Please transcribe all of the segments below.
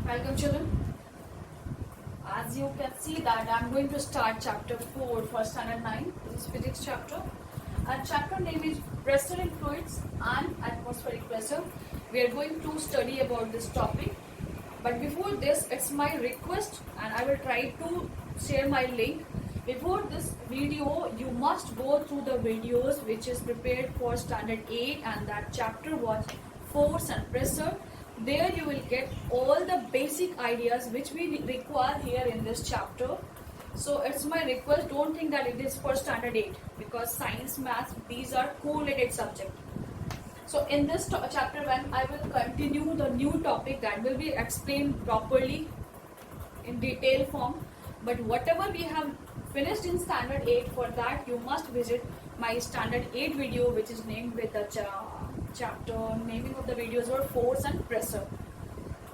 Welcome children. As you can see that I'm going to start chapter 4 for standard 9. This is physics chapter. And chapter name is pressure in fluids and atmospheric pressure. We are going to study about this topic. But before this, it's my request and I will try to share my link. Before this video, you must go through the videos which is prepared for standard 8 and that chapter was force and pressure. There you will get all the basic ideas which we require here in this chapter. So it's my request, don't think that it is for standard 8 because science, math, these are correlated subjects. So in this chapter 1, I will continue the new topic that will be explained properly in detail form. But whatever we have finished in standard 8, for that you must visit my standard 8 video which is named with the chapter, naming of the videos were force and pressure.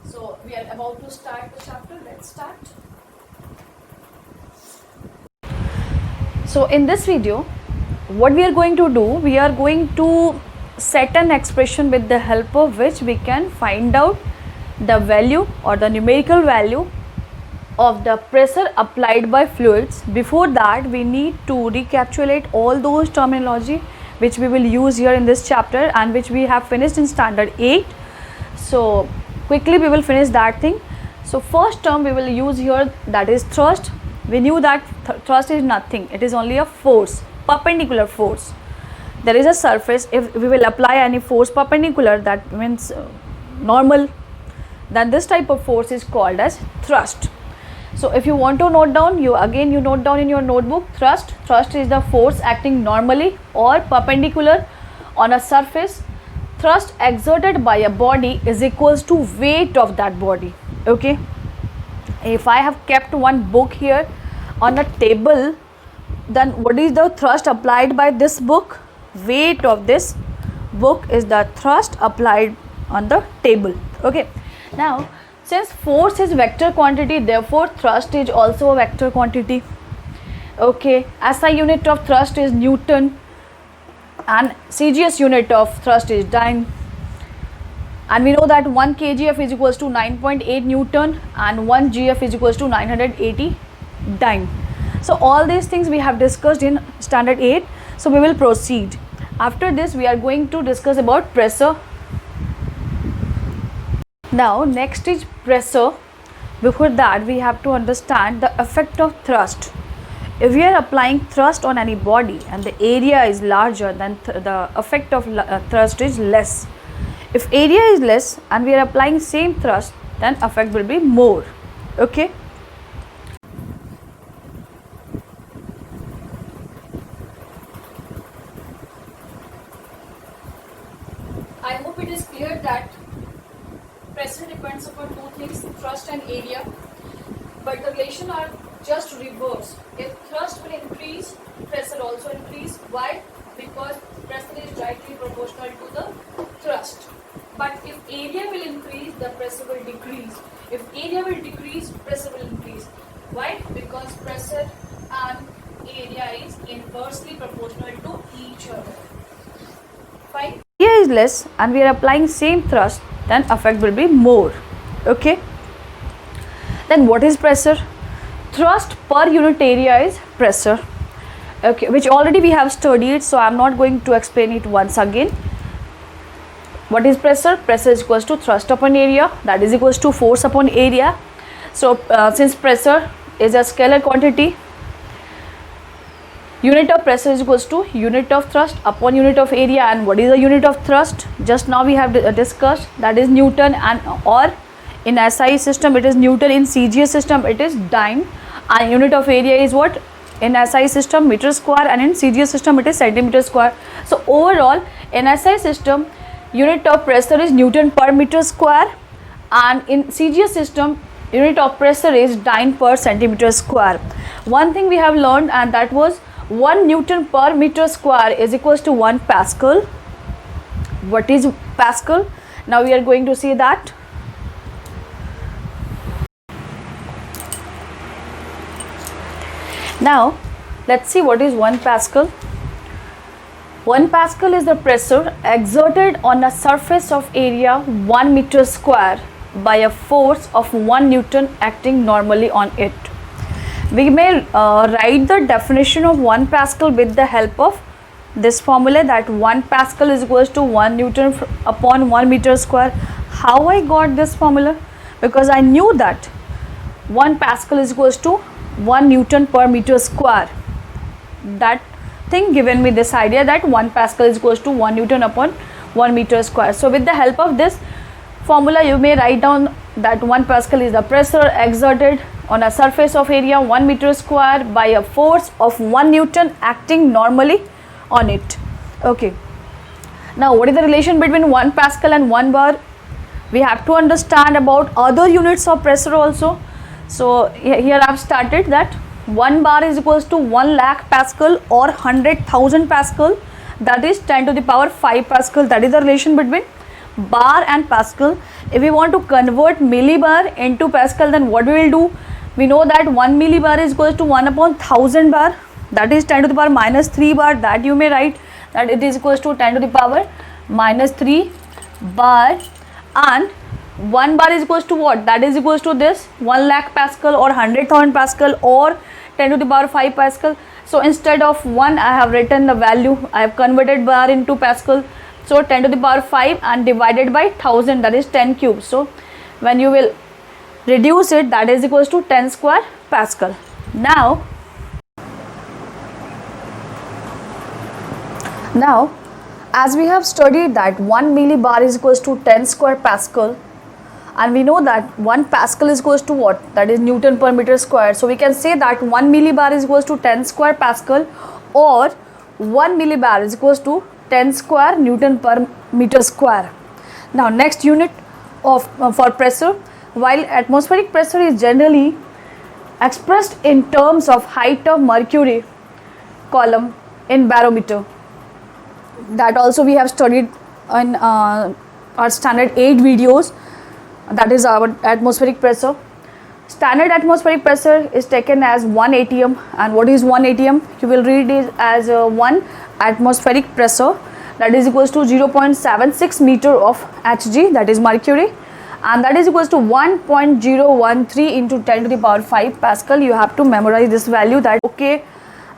So we are about to start the chapter. Let's start. So in this video, what we are going to do, we are going to set an expression with the help of which we can find out the value or the numerical value of the pressure applied by fluids. Before that, we need to recapitulate all those terminology which we will use here in this chapter and which we have finished in standard 8. So quickly we will finish that thing. So first term we will use here, that is thrust. We knew that thrust is nothing, it is only a force, perpendicular force. There is a surface, if we will apply any force perpendicular, that means normal, then this type of force is called as thrust. So if you want to note down, you note down in your notebook thrust. Thrust is the force acting normally or perpendicular on a surface. Thrust exerted by a body is equals to weight of that body. Okay. If I have kept one book here on a table, then what is the thrust applied by this book? Weight of this book is the thrust applied on the table. Okay. Now, since force is vector quantity, therefore thrust is also a vector quantity. Okay, SI unit of thrust is Newton and CGS unit of thrust is dyne. And we know that 1 kgf is equals to 9.8 Newton and 1 gf is equals to 980 dyne. So all these things we have discussed in standard 8. So we will proceed. After this, we are going to discuss about pressure. Now next is pressure. Before that, we have to understand the effect of thrust. If we are applying thrust on any body and the area is larger, then the effect of thrust is less. If area is less and we are applying same thrust, then effect will be more. Okay. I hope it is clear that pressure depends upon two things, thrust and area, but the relation are just reverse. If thrust will increase, pressure also increase. Why? Because pressure is directly proportional to the thrust. But if area will increase, the pressure will decrease. If area will decrease, pressure will increase. Why? Because pressure and area is inversely proportional to each other. Fine? Area is less and we are applying same thrust, then effect will be more. Okay. Then what is pressure? Thrust per unit area is pressure. Okay, which already we have studied, so I am not going to explain it once again. What is pressure? Pressure is equals to thrust upon area, that is equals to force upon area. So since pressure is a scalar quantity, unit of pressure is equals to unit of thrust upon unit of area. And what is the unit of thrust? Just now we have discussed, that is Newton, and or in SI system it is Newton, in CGS system it is dyne, and unit of area is what? In SI system meter square and in CGS system it is centimeter square. So overall in SI system unit of pressure is Newton per meter square, and in CGS system unit of pressure is dyne per centimeter square. One thing we have learned, and that was 1 Newton per meter square is equals to 1 Pascal. What is Pascal? Now we are going to see that. Now let's see what is 1 Pascal. 1 Pascal is the pressure exerted on a surface of area 1 meter square by a force of 1 Newton acting normally on it. We may write the definition of 1 Pascal with the help of this formula, that 1 Pascal is equals to 1 Newton upon 1 meter square. How I got this formula? Because I knew that 1 Pascal is equals to 1 Newton per meter square. That thing given me this idea that 1 Pascal is equals to 1 Newton upon 1 meter square. So with the help of this formula, you may write down that 1 Pascal is the pressure exerted on a surface of area 1 meter square by a force of 1 Newton acting normally on it. Okay. Now what is the relation between 1 Pascal and 1 bar? We have to understand about other units of pressure also. So here I have started that 1 bar is equals to 1 lakh Pascal or 100,000 Pascal, that is 10 to the power 5 Pascal. That is the relation between bar and Pascal. If we want to convert millibar into Pascal, then what we will do? We know that 1 millibar is equals to 1 upon 1000 bar, that is 10 to the power minus 3 bar. That you may write that it is equals to 10 to the power minus 3 bar, and 1 bar is equals to what? That is equals to this 1 lakh Pascal or 100,000 Pascal or 10 to the power 5 Pascal. So instead of 1, I have written the value, I have converted bar into Pascal. So 10 to the power 5 and divided by 1000, that is 10 cube. So when you will reduce it, that is equals to 10 square Pascal. Now as we have studied that 1 millibar is equals to 10 square Pascal, and we know that 1 Pascal is equals to what? That is Newton per meter square. So we can say that 1 millibar is equals to 10 square Pascal, or 1 millibar is equals to 10 square Newton per meter square. Now next unit of for pressure, while atmospheric pressure is generally expressed in terms of height of mercury column in barometer. That also we have studied in our standard 8 videos. That is our atmospheric pressure. Standard atmospheric pressure is taken as 1 atm, and what is 1 atm? You will read it as 1 atmospheric pressure, that is equals to 0.76 meter of Hg, that is mercury, and that is equals to 1.013 into 10 to the power 5 Pascal. You have to memorize this value. That okay.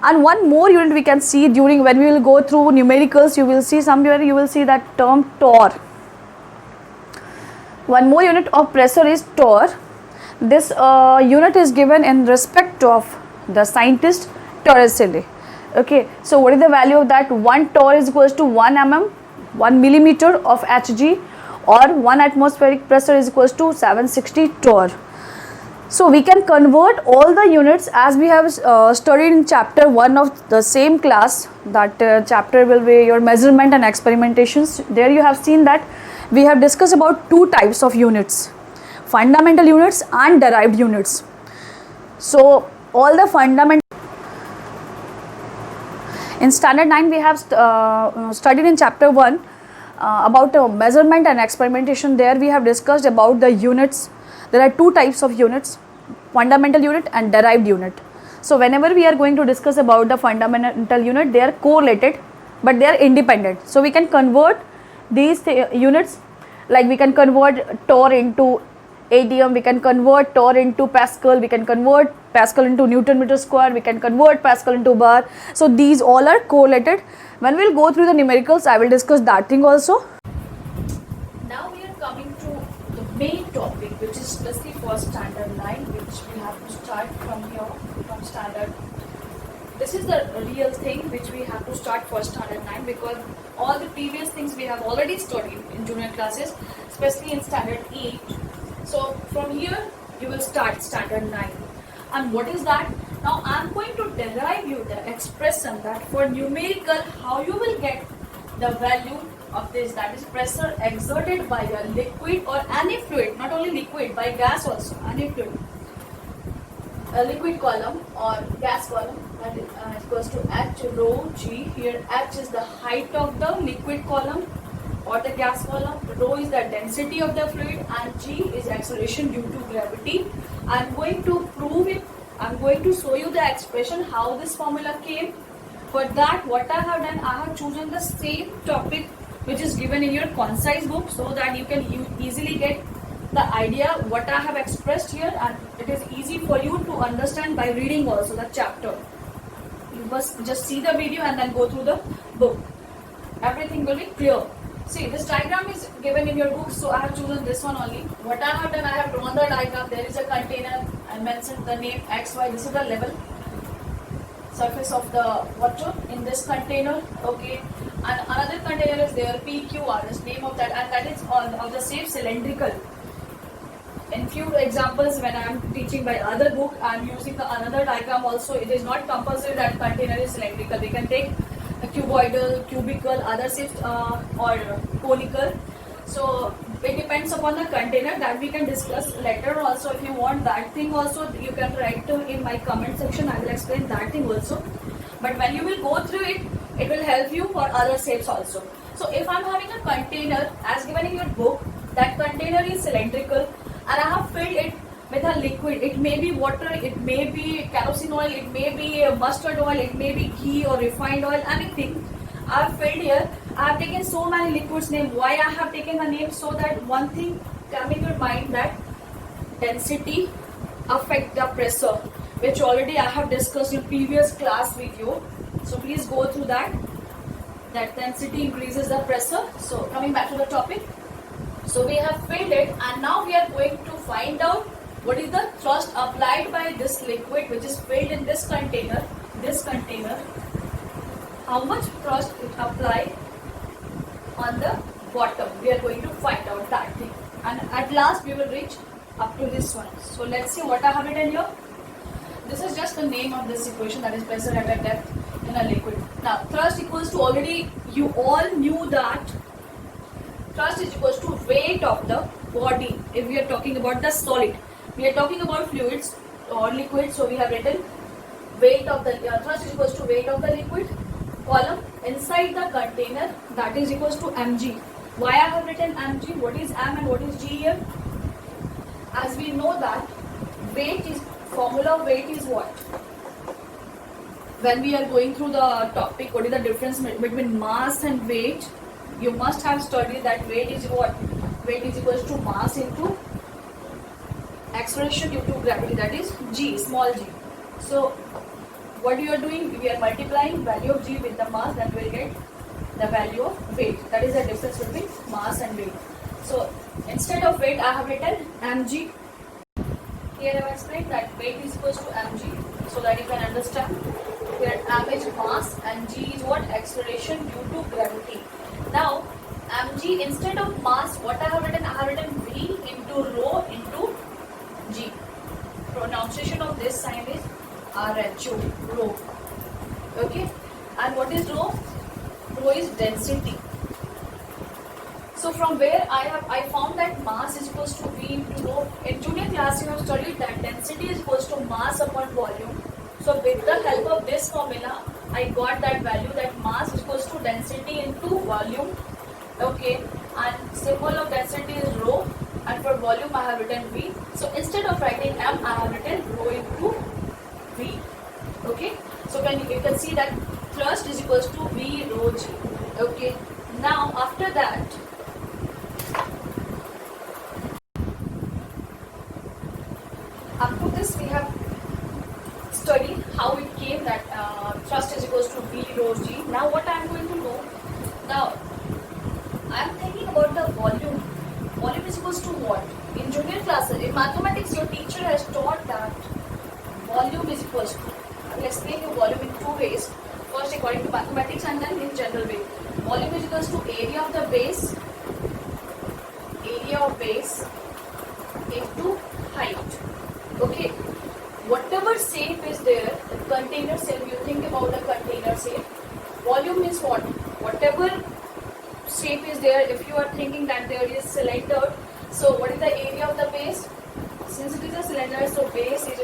And one more unit we can see during when we will go through numericals. You will see somewhere, you will see that term torr. One more unit of pressure is torr. This unit is given in respect of the scientist Torricelli. Okay, so what is the value of that? 1 torr is equals to 1 mm, 1 millimeter of Hg, or 1 atmospheric pressure is equals to 760 torr. So we can convert all the units as we have studied in chapter 1 of the same class. That chapter will be your measurement and experimentations. There you have seen that we have discussed about 2 types of units, fundamental units and derived units. So all the fundamental, in standard 9 we have studied in chapter 1 about measurement and experimentation. There we have discussed about the units. There are 2 types of units, fundamental unit and derived unit. So whenever we are going to discuss about the fundamental unit, they are correlated but they are independent. So we can convert these units, like we can convert torr into atm, we can convert torr into Pascal, we can convert Pascal into Newton meter square, we can convert Pascal into bar. So these all are correlated. When we will go through the numericals, I will discuss that thing also. Now we are coming to the main topic, which is especially for standard 9, which we have to start from here, from standard. This is the real thing which we have to start for standard 9, because all the previous things we have already studied in junior classes, especially in standard 8. So from here you will start standard 9. And what is that? Now I am going to derive you the expression that for numerical how you will get the value of this, that is pressure exerted by a liquid or any fluid, not only liquid, by gas also, any fluid, a liquid column or gas column, that is equals to H rho G. Here H is the height of the liquid column or the gas column, rho is the density of the fluid, and G is acceleration due to gravity. I am going to prove it. I am going to show you the expression how this formula came. For that, what I have done, I have chosen the same topic which is given in your concise book, so that you can easily get the idea what I have expressed here, and it is easy for you to understand by reading also the chapter. You must just see the video and then go through the book. Everything will be clear. See, this diagram is given in your book, so I have chosen this one only. What I have done, I have drawn the diagram. There is a container. I mentioned the name XY. This is the level surface of the water in this container. Okay, and another container is there, PQR is name of that, and that is of the shape cylindrical. In few examples, when I am teaching by other book, I am using the another diagram also. It is not compulsory that container is cylindrical. We can take a cuboidal, cubical, other shapes or conical. So it depends upon the container that we can discuss later also. If you want that thing also, you can write in my comment section. I will explain that thing also. But when you will go through it, it will help you for other shapes also. So if I am having a container as given in your book, that container is cylindrical, and I have filled it with a liquid. It may be water, it may be kerosene oil, it may be mustard oil, it may be ghee or refined oil, anything. I have filled here. I have taken so many liquids name. Why I have taken a name? So that one thing come in your mind, that density affect the pressure, which already I have discussed in previous class video. So please go through that. That density increases the pressure. So coming back to the topic. So we have filled it, and now we are going to find out what is the thrust applied by this liquid which is filled in this container. How much thrust it applied on the bottom. We are going to find out that thing, and at last we will reach up to this one. So let's see what I have written here. This is just the name of this equation, that is pressure at a depth in a liquid. Now thrust equals to, already you all knew that thrust is equals to weight of the body. If we are talking about the solid, we are talking about fluids or liquid, so we have written weight of the thrust is equals to weight of the liquid column inside the container, that is equals to mg. Why I have written mg? What is m and what is g here? As we know that weight is, formula of weight is what? When we are going through the topic, what is the difference between mass and weight? You must have studied that weight is what? Weight is equals to mass into acceleration due to gravity, that is g, small g. So what you are doing, we are multiplying value of g with the mass, then we will get the value of weight. That is the difference between mass and weight. So instead of weight, I have written mg. Here I have explained that weight is equals to mg, so that you can understand. Here m is mass and g is what? Acceleration due to gravity. Now mg, instead of mass, what I have written? I have written v into rho into g. Pronunciation of this sign is RHO, rho. Okay, and what is rho? Rho is density. So from where I found that mass is equals to v into rho. In junior class you have studied that density is equals to mass upon volume. So with the help of this formula, I got that value, that mass is equals to density into volume. Okay, and symbol of density is rho, and for volume I have written v. So instead of writing m, I have written rho into v. Okay, so you can see that thrust is equals to v rho g. Okay, now after that, up to this we have studied how it came that thrust is equals to v rho g. Now what I am going to know, now I am thinking about the volume. Volume is equals to what? In junior classes, in mathematics, your teacher has taught that volume is equals to, I will explain you volume in two ways. First according to mathematics and then in general way. Volume is equals to area of the base into height. Okay, whatever shape is there, the container shape, you think about the container shape. Volume is what? Whatever shape is there, if you are thinking that there is cylinder, so what is the area of the base? Since it is a cylinder, so base is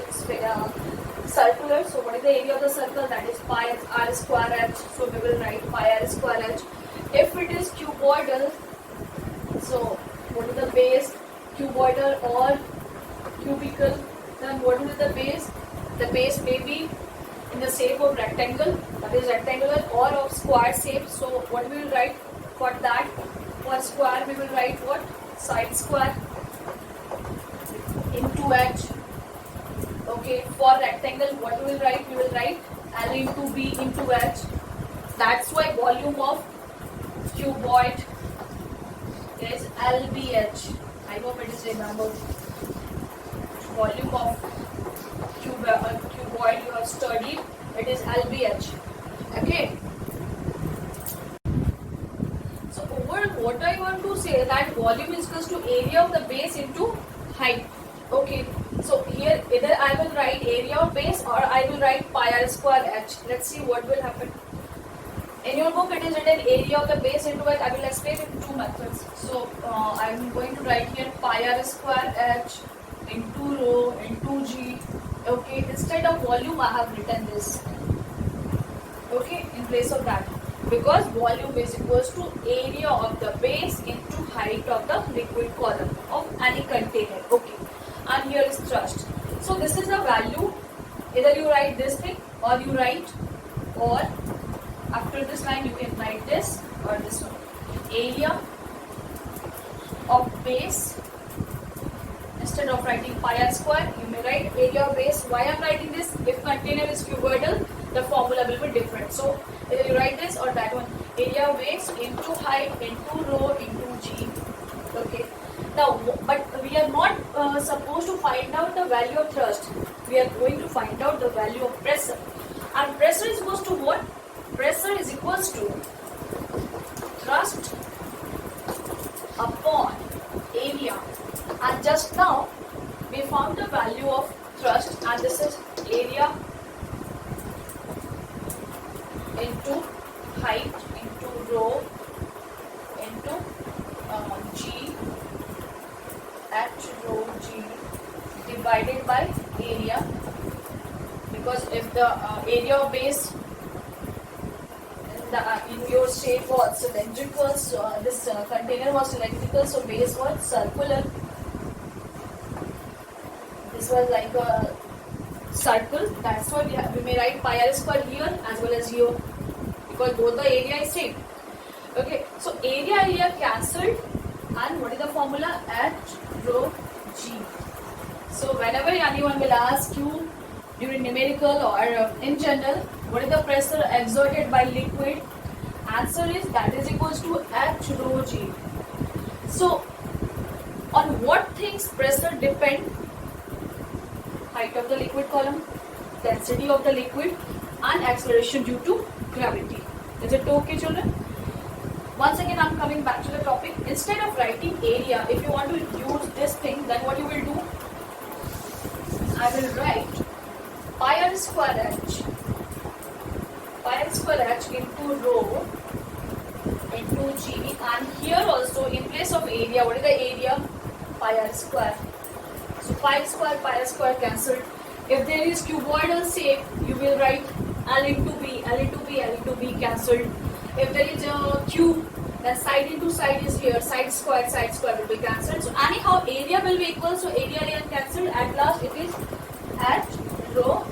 circular, so what is the area of the circle? That is pi r square h, so we will write pi r square h. If it is cuboidal, so what is the base? Cuboidal or cubical, then what is the base? The base may be in the shape of rectangle, that is rectangular, or of square shape. So what we will write for that? For square we will write what? Side square. H. Okay, for rectangle, what you will write? You will write L into B into H. That's why volume of cuboid is LBH. I hope it is remembered. Volume of cuboid you have studied, it is LBH. Okay. So over what I want to say that volume is equals to area of the base into height. Okay. So here either I will write area of base or I will write pi r square h. Let's see what will happen. In your book it is written area of the base into h. I will explain it in two methods. So I am going to write here pi r square h into rho into g. Okay, instead of volume I have written this. Okay, in place of that, because volume is equals to area of the base into height of the liquid column of any container. Okay, and here is thrust. So this is the value. Either you write this thing or you write, or after this line you can write this or this one. Area of base. Instead of writing pi r square, you may write area of base. Why I am writing this? If container is cuboidal, the formula will be different. So either you write this or that one. Area of base into height into rho into g. Okay. Now, but we are not supposed to find out the value of thrust. We are going to find out the value of pressure. And pressure is equals to what? Pressure is equals to thrust upon area. And just now we found the value of thrust, and this is area into height into rho into g h rho g divided by area, because if the area of base in your shape was cylindrical, this container was cylindrical, so base was circular. This was like a circle. That's why we may write pi r square here as well as here, because both the area is same. Okay, so area cancelled, and what is the formula? H rho g. So whenever anyone will ask you during numerical or in general, what is the pressure exerted by liquid? Answer is that is equals to H rho g. So on what things pressure depend? Height of the liquid column, density of the liquid, and acceleration due to gravity. Is it okay, children? Once again I am coming back to the topic. Instead of writing area, if you want to use this thing, then what you will do? I will write pi r square h. Pi r square h into rho into g, and here also in place of area, what is the area? Pi r square. So pi r square cancelled. If there is cuboidal shape, you will write L into B, L into B, L into B cancelled. If there is a cube, then side into side is here, side square will be cancelled. So anyhow area will be equal, so area cancelled. At last it is H rho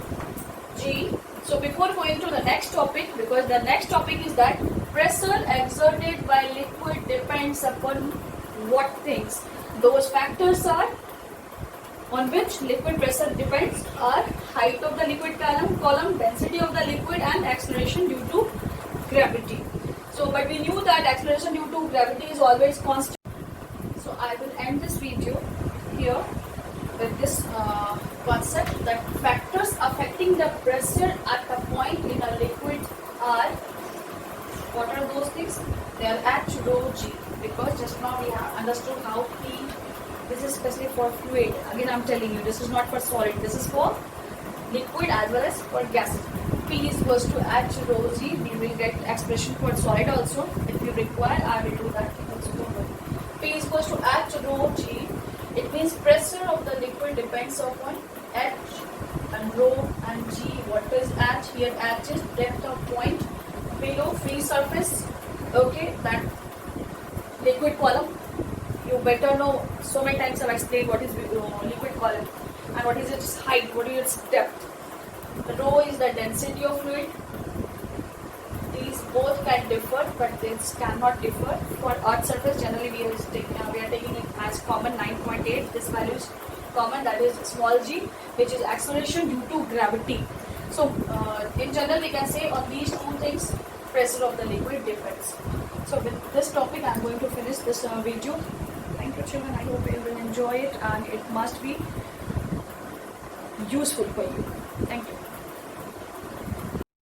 g. So before going to the next topic, because the next topic is that pressure exerted by liquid depends upon what things? Those factors are on which liquid pressure depends are height of the liquid column, density of the liquid, and acceleration due to gravity. So but we knew that acceleration due to gravity is always constant. So I will end this video here with this concept that factors affecting the pressure at a point in a liquid are, what are those things? They are H rho g, because just now we have understood how P. This is especially for fluid. Again I am telling you, this is not for solid, this is for liquid as well as for gases. P is equals to H rho g. We will get expression for solid also. If you require, I will do that also. P is equals to H rho g. It means pressure of the liquid depends upon H and rho and g. What is H? Here H is depth of point below free surface. Okay, that liquid column. You better know, so many times I have explained what is liquid column and what is its height, what is its depth. The rho is the density of fluid. These both can differ, but this cannot differ. For earth surface, generally we are taking it as common 9.8. This value is common, that is small g, which is acceleration due to gravity. So in general we can say on these two things pressure of the liquid depends. So with this topic I am going to finish this video. Thank you children, I hope you will enjoy it and it must be useful for you. Thank you.